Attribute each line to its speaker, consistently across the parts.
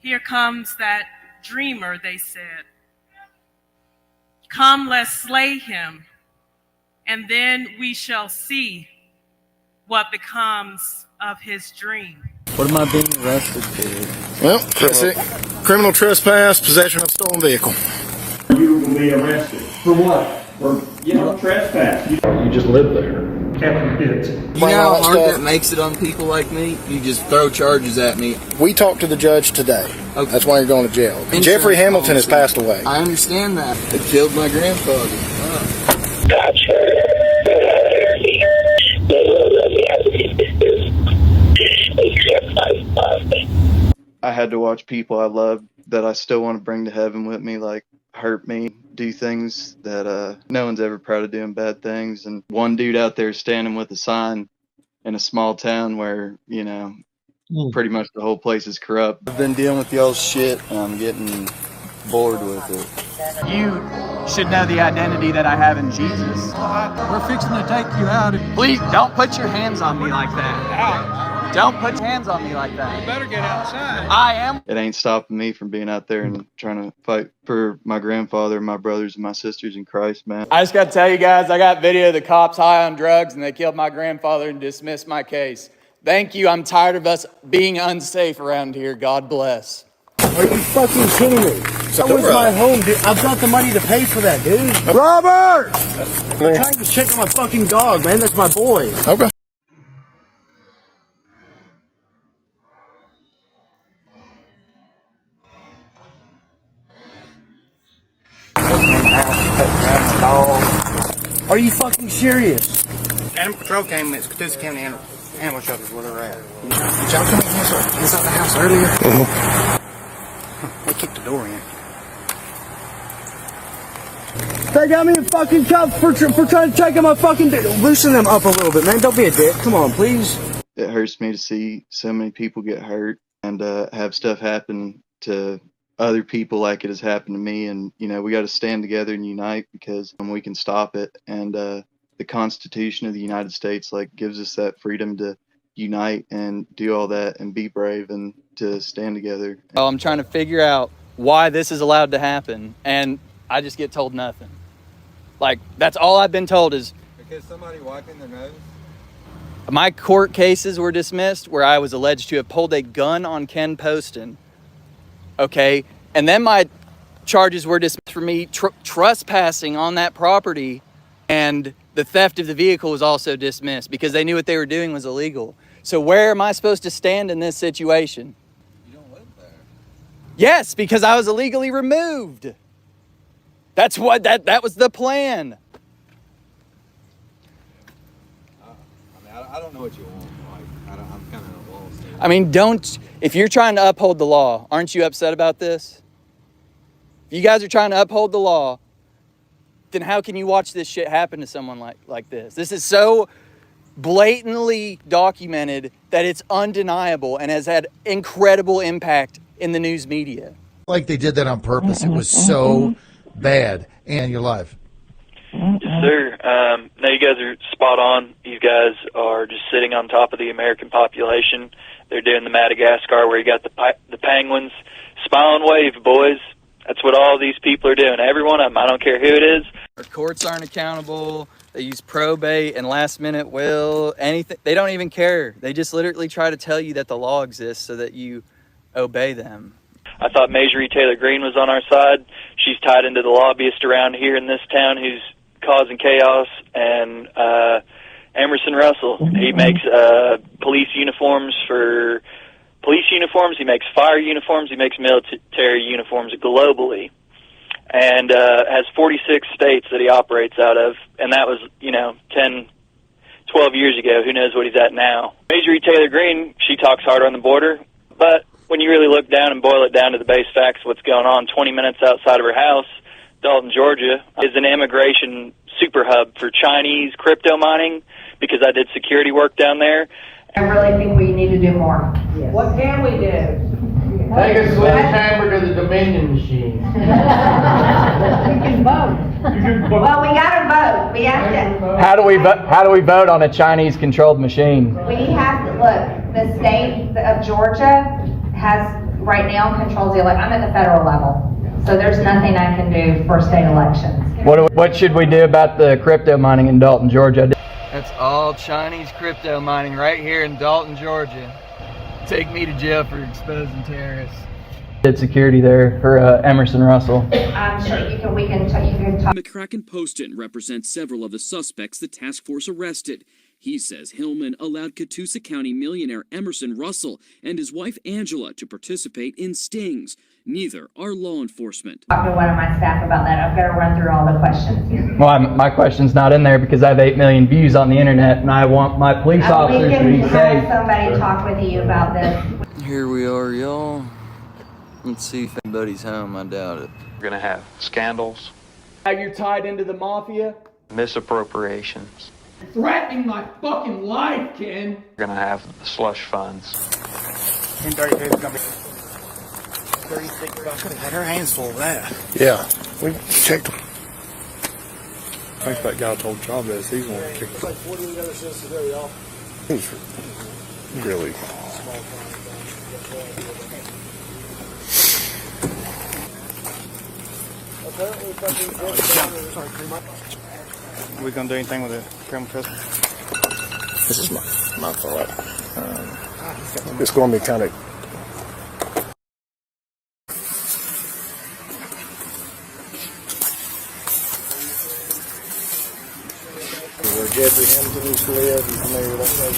Speaker 1: Here comes that dreamer, they said. Come, let's slay him, and then we shall see what becomes of his dream.
Speaker 2: What am I being arrested for?
Speaker 3: Well, that's it. Criminal trespass, possession of stolen vehicle.
Speaker 4: You will be arrested. For what? For, trespass.
Speaker 5: You just live there.
Speaker 4: Captain Pitts.
Speaker 2: You know how hard that makes it on people like me? You just throw charges at me.
Speaker 3: We talked to the judge today.
Speaker 2: Okay.
Speaker 3: That's why you're going to jail.
Speaker 2: Insurance
Speaker 3: Jeffrey Hamilton
Speaker 2: policy.
Speaker 3: has passed away.
Speaker 2: I understand that. It killed my grandfather.
Speaker 6: I had to watch people I loved that I still want to bring to heaven with me, like, hurt me, do things that no one's ever proud of doing, bad things. And one dude out there standing with a sign in a small town where, pretty much the whole place is corrupt.
Speaker 2: I've been dealing with y'all's shit and I'm getting bored with it.
Speaker 7: You should know the identity that I have in Jesus.
Speaker 8: We're fixing to take you out.
Speaker 7: Please don't put your hands on me like that. Don't put your hands on me like that.
Speaker 8: You better get outside.
Speaker 7: I am.
Speaker 6: It ain't stopping me from being out there and trying to fight for my grandfather, my brothers, and my sisters in Christ, man.
Speaker 7: I just got to tell you guys, I got video of the cops high on drugs and they killed my grandfather and dismissed my case. Thank you. I'm tired of us being unsafe around here. God bless.
Speaker 9: Are you fucking kidding me? That was my home, dude. I've got the money to pay for that, dude. Robert! I'm trying to check on my fucking dog, man. That's my boy.
Speaker 3: Okay.
Speaker 9: Are you fucking serious?
Speaker 3: Animal Control came, it's Catoosa County Animal Shelter where they're at. Did y'all come inside the house earlier? They kicked the door in.
Speaker 9: They got me in fucking cuffs for trying to check on my fucking dick. Loosen them up a little bit, man. Don't be a dick. Come on, please.
Speaker 6: It hurts me to see so many people get hurt and have stuff happen to other people like it has happened to me. And, we got to stand together and unite because we can stop it. And the Constitution of the United States, gives us that freedom to unite and do all that and be brave and to stand together.
Speaker 7: I'm trying to figure out why this is allowed to happen, and I just get told nothing. That's all I've been told is...
Speaker 2: Because somebody wiping their nose?
Speaker 7: My court cases were dismissed where I was alleged to have pulled a gun on Ken Poston. Okay, and then my charges were dismissed for me trespassing on that property, and the theft of the vehicle was also dismissed because they knew what they were doing was illegal. So where am I supposed to stand in this situation?
Speaker 2: You don't live there.
Speaker 7: Yes, because I was illegally removed. That's what that was the plan.
Speaker 2: I don't know what you want. I'm kind of lost.
Speaker 7: I mean, if you're trying to uphold the law, aren't you upset about this? If you guys are trying to uphold the law, then how can you watch this shit happen to someone like this? This is so blatantly documented that it's undeniable and has had incredible impact in the news media.
Speaker 10: Like they did that on purpose. It was so bad. And you're live.
Speaker 11: Yes, sir. Now you guys are spot on. You guys are just sitting on top of the American population. They're doing the Madagascar where you got the penguins. Smile and wave, boys. That's what all these people are doing. Every one of them. I don't care who it is.
Speaker 7: Our courts aren't accountable. They use probate and last-minute will. Anything. They don't even care. They just literally try to tell you that the law exists so that you obey them.
Speaker 11: I thought Marjorie Taylor Greene was on our side. She's tied into the lobbyist around here in this town who's causing chaos. And Emerson Russell, he makes police uniforms. He makes fire uniforms. He makes military uniforms globally. And has 46 states that he operates out of. And that was, 10, 12 years ago. Who knows what he's at now. Marjorie Taylor Greene, she talks harder on the border. But when you really look down and boil it down to the base facts of what's going on, 20 minutes outside of her house, Dalton, Georgia, is an immigration super hub for Chinese crypto mining because I did security work down there.
Speaker 12: I really think we need to do more.
Speaker 13: Yes. What can we do?
Speaker 14: Take a sledgehammer to the Dominion machine.
Speaker 12: We can vote. Well, we got to vote. We have to.
Speaker 7: How do we vote on a Chinese-controlled machine?
Speaker 12: We have to look. The state of Georgia has right now controls the election. I'm at the federal level, so there's nothing I can do for state elections.
Speaker 7: What should we do about the crypto mining in Dalton, Georgia? That's all Chinese crypto mining right here in Dalton, Georgia. Take me to jail for exposing terrorists. Did security there for Emerson Russell.
Speaker 12: I'm sure we can talk.
Speaker 5: McCracken Poston represents several of the suspects the task force arrested. He says Hillman allowed Catoosa County millionaire Emerson Russell and his wife Angela to participate in stings. Neither are law enforcement.
Speaker 12: Talk to one of my staff about that. I've got to run through all the questions here.
Speaker 7: Well, my question's not in there because I have 8 million views on the internet, and I want my police officers to be
Speaker 12: We can have
Speaker 7: safe.
Speaker 12: somebody talk with you about this.
Speaker 7: Here we are, y'all. Let's see if anybody's home. I doubt it.
Speaker 15: We're going to have scandals,
Speaker 7: How you're tied into the mafia?
Speaker 15: misappropriations.
Speaker 8: Threatening my fucking life, Ken.
Speaker 15: We're going to have slush funds.
Speaker 3: 1032 is gonna be 36 bucks. Could have had her hands full of that.
Speaker 9: Yeah, we checked them. I think that guy told Chavez he's going to kick him. He's really.
Speaker 3: Are we gonna do anything with the criminal custody?
Speaker 9: This is my thought. It's going to be kind of. Where Jeffrey Hamilton used to live, you familiar with that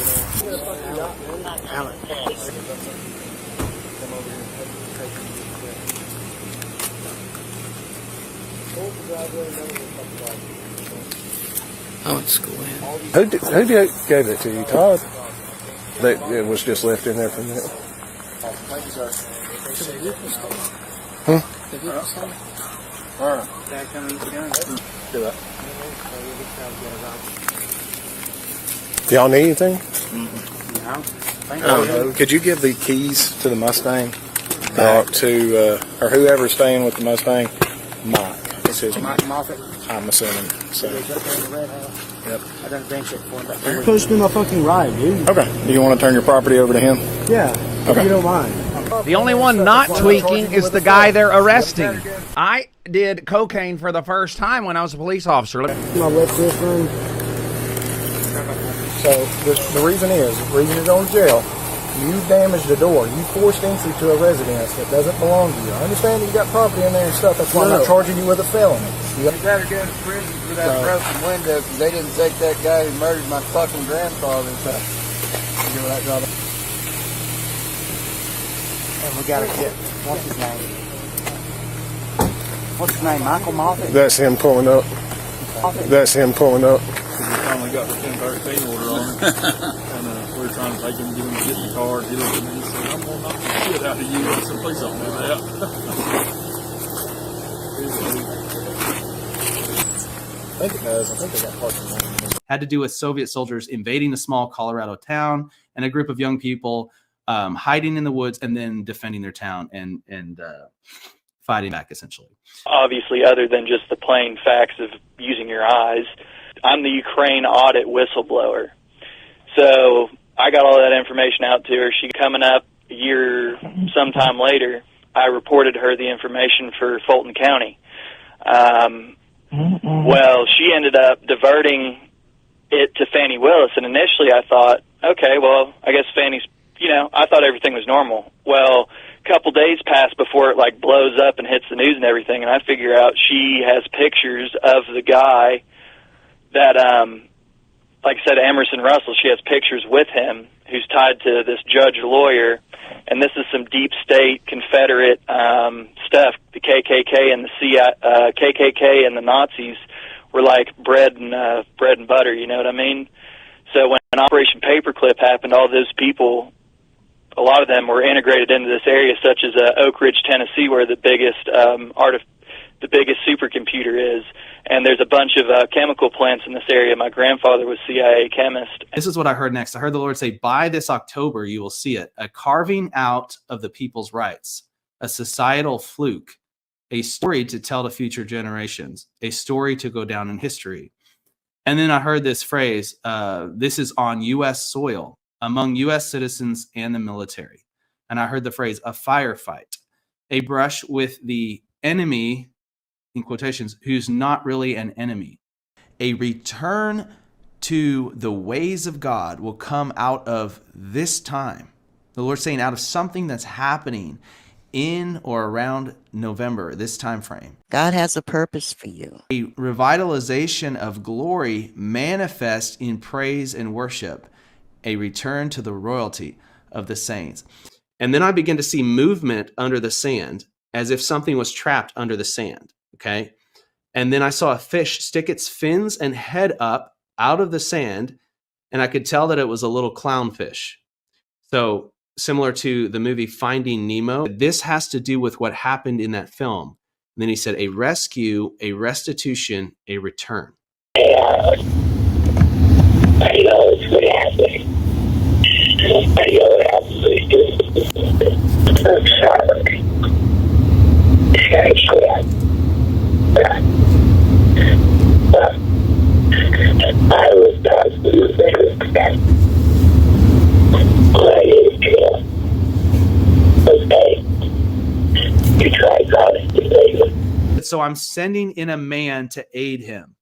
Speaker 3: I went to school in.
Speaker 9: Who gave it to you, Todd? That it was just left in there for a minute. Huh? Do that. Y'all need anything? Could you give the keys to the Mustang to or whoever's staying with the Mustang? Mike. It says Mike Moffett. I'm assuming. So. Yep.
Speaker 3: I done bench it for him. You're supposed to be my fucking ride, dude.
Speaker 9: Okay. Do you want to turn your property over to him?
Speaker 3: Yeah. If you don't mind.
Speaker 14: The only one not tweaking is the guy they're arresting. I did cocaine for the first time when I was a police officer.
Speaker 3: My left wrist run.
Speaker 9: So the reason you're going to jail, you damaged the door. You forced entry to a residence that doesn't belong to you. I understand you got property in there and stuff. That's why I'm not charging you with a felony.
Speaker 3: You better go to prison for that broken window because they didn't take that guy who murdered my fucking grandfather. So, give that job. And we got to get, what's his name? What's his name? Michael Moffett?
Speaker 9: That's him pulling up. That's him pulling up.
Speaker 16: We finally got the 1013 order on him. And we were trying to take him, get in the car. He looked at me and said, I'm going to knock the shit out of you. I said, please don't do that.
Speaker 9: I think it does. I think they got parking.
Speaker 17: Had to do with Soviet soldiers invading a small Colorado town and a group of young people hiding in the woods and then defending their town and fighting back, essentially.
Speaker 11: Obviously, other than just the plain facts of using your eyes, I'm the Ukraine audit whistleblower. So I got all that information out to her. She coming up a year sometime later, I reported her the information for Fulton County. Well, she ended up diverting it to Fannie Willis, and initially I thought, okay, well, I guess Fannie's, I thought everything was normal. Well, a couple days pass before it like blows up and hits the news and everything, and I figure out she has pictures of the guy that, like I said, Emerson Russell. She has pictures with him who's tied to this judge lawyer, and this is some deep state Confederate stuff. The KKK and the KKK and the Nazis were like bread and butter. You know what I mean? So when Operation Paperclip happened, all those people, a lot of them were integrated into this area, such as Oak Ridge, Tennessee, where the biggest the biggest supercomputer is. And there's a bunch of chemical plants in this area. My grandfather was CIA chemist.
Speaker 17: This is what I heard next. I heard the Lord say, by this October, you will see it. A carving out of the people's rights, a societal fluke, a story to tell to future generations, a story to go down in history. And then I heard this phrase, this is on U.S. soil, among U.S. citizens and the military. And I heard the phrase, a firefight, a brush with the enemy, in quotations, who's not really an enemy. A return to the ways of God will come out of this time. The Lord's saying out of something that's happening in or around November, this time frame.
Speaker 18: God has a purpose for you.
Speaker 17: A revitalization of glory manifest in praise and worship, a return to the royalty of the saints. And then I begin to see movement under the sand, as if something was trapped under the sand, okay? And then I saw a fish stick its fins and head up out of the sand, and I could tell that it was a little clownfish. So similar to the movie Finding Nemo, this has to do with what happened in that film. And then he said, a rescue, a restitution, a return.
Speaker 12: I know it's going to happen. I know it absolutely. I'm sorry. I was not losing that. Okay. You tried God.
Speaker 17: So I'm sending in a man to aid him.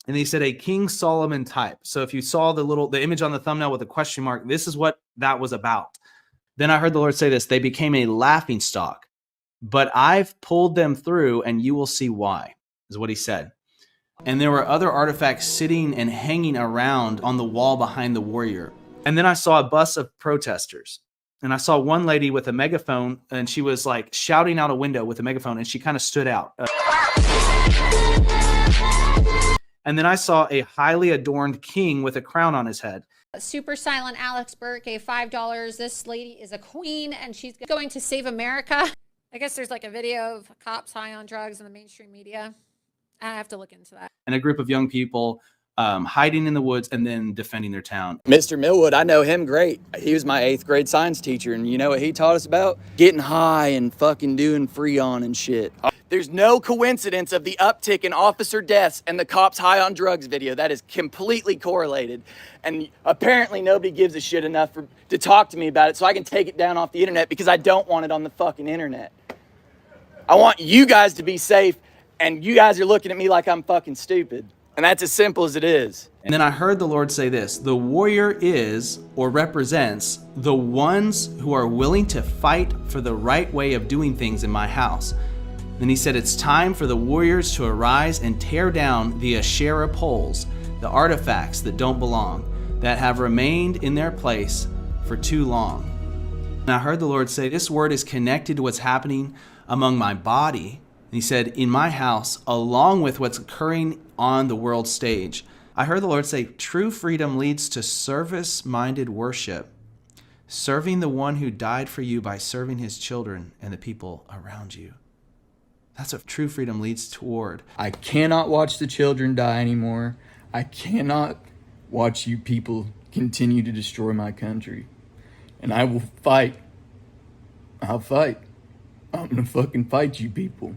Speaker 17: And he said a King Solomon type. So if you saw the image on the thumbnail with a question mark, this is what that was about. Then I heard the Lord say this, they became a laughing stock, but I've pulled them through and you will see why, is what he said. And there were other artifacts sitting and hanging around on the wall behind the warrior. And then I saw a bus of protesters. And I saw one lady with a megaphone, and she was like shouting out a window with a megaphone, and she kind of stood out. And then I saw a highly adorned king with a crown on his head.
Speaker 19: Super silent Alex Burke gave $5. This lady is a queen, and she's going to save America. I guess there's like a video of cops high on drugs in the mainstream media. I have to look into that.
Speaker 17: And a group of young people hiding in the woods and then defending their town.
Speaker 7: Mr. Millwood, I know him great. He was my 8th grade science teacher, and you know what he taught us about? Getting high and fucking doing Freon and shit. There's no coincidence of the uptick in officer deaths and the cops high on drugs video. That is completely correlated. And apparently nobody gives a shit enough to talk to me about it, so I can take it down off the internet because I don't want it on the fucking internet. I want you guys to be safe, and you guys are looking at me like I'm fucking stupid. And that's as simple as it is.
Speaker 17: And then I heard the Lord say this, the warrior is or represents the ones who are willing to fight for the right way of doing things in my house. Then he said, it's time for the warriors to arise and tear down the Asherah poles, the artifacts that don't belong, that have remained in their place for too long. And I heard the Lord say, this word is connected to what's happening among my body. And he said, in my house, along with what's occurring on the world stage. I heard the Lord say, true freedom leads to service-minded worship, serving the one who died for you by serving his children and the people around you. That's what true freedom leads toward.
Speaker 20: I cannot watch the children die anymore. I cannot watch you people continue to destroy my country. And I will fight. I'll fight. I'm gonna fucking fight you people.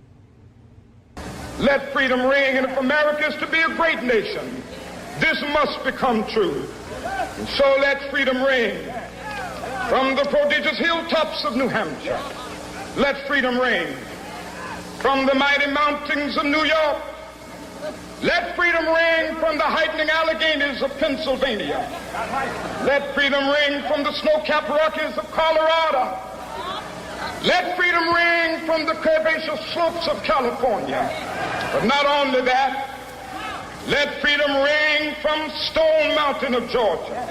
Speaker 21: Let freedom ring, and if America is to be a great nation, this must become true. And so let freedom ring from the prodigious hilltops of New Hampshire. Let freedom ring from the mighty mountains of New York. Let freedom ring from the heightening Alleghenies of Pennsylvania. Let freedom ring from the snow-capped Rockies of Colorado. Let freedom ring from the curvaceous slopes of California. But not only that, let freedom ring from Stone Mountain of Georgia.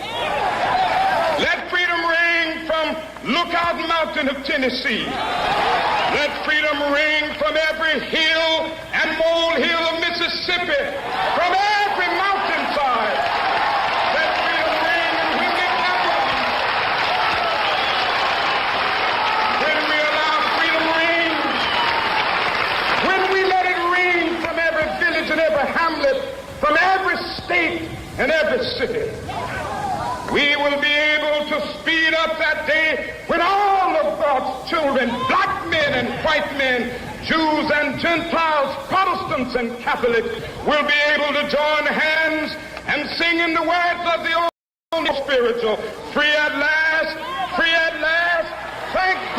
Speaker 21: Let freedom ring from Lookout Mountain of Tennessee. Let freedom ring from every hill and molehill of Mississippi, from every mountainside. Let freedom ring in Whitney Capital. When we allow freedom ring, when we let it ring from every village and every hamlet, from every state and every city, we will be able to speed up that day when all of God's children, black men and white men, Jews and Gentiles, Protestants and Catholics, will be able to join hands and sing in the words of the old spiritual, free at last, free at last. Thank